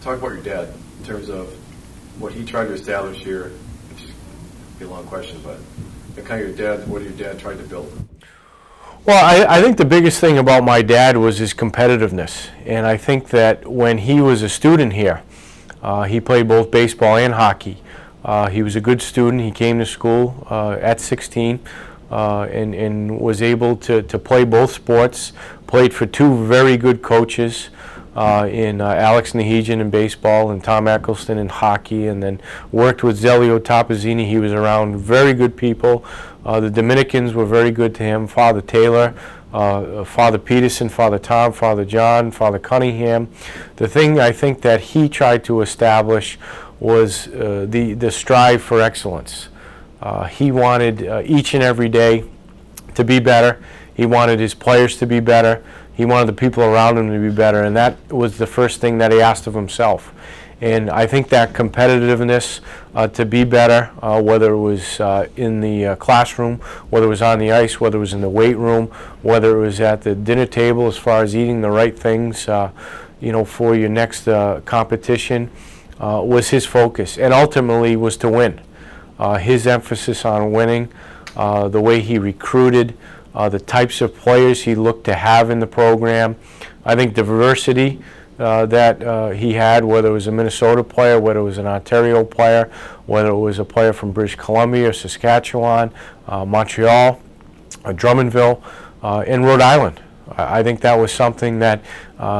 talk about your dad in terms of what he tried to establish here. It's be a long question, but kind of your dad, what your dad tried to build. Well, I think the biggest thing about my dad was his competitiveness, and I think that when he was a student here, he played both baseball and hockey. He was a good student. He came to school at 16 and was able to play both sports, played for two very good coaches in Alex Nahigian in baseball and Tom Eccleston in hockey, and then worked with Zelio Topazzini. He was around very good people. The Dominicans were very good to him. Father Taylor, Father Peterson, Father Tom, Father John, Father Cunningham. The thing I think that he tried to establish was the strive for excellence. He wanted each and every day to be better. He wanted his players to be better. He wanted the people around him to be better, and that was the first thing that he asked of himself. And I think that competitiveness to be better, whether it was in the classroom, whether it was on the ice, whether it was in the weight room, whether it was at the dinner table as far as eating the right things, you know, for your next competition, was his focus, and ultimately was to win. His emphasis on winning, the way he recruited, the types of players he looked to have in the program. I think diversity that he had, whether it was a Minnesota player, whether it was an Ontario player, whether it was a player from British Columbia, Saskatchewan, Montreal, Drummondville, and Rhode Island. I think that was something that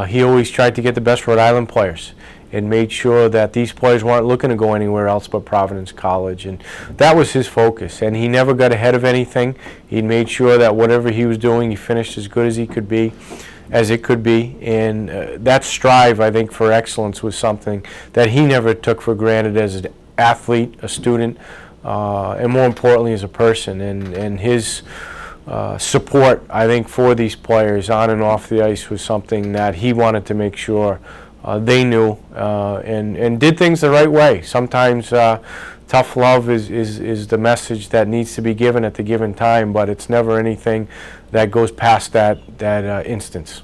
he always tried to get the best Rhode Island players and made sure that these players weren't looking to go anywhere else but Providence College. And that was his focus. And he never got ahead of anything. He made sure that whatever he was doing, he finished as good as he could be, as it could be. And that strive, I think, for excellence was something that he never took for granted as an athlete, a student, and more importantly as a person. And his support, I think, for these players on and off the ice was something that he wanted to make sure they knew and did things the right way. Sometimes tough love is the message that needs to be given at the given time, but it's never anything that goes past that instance.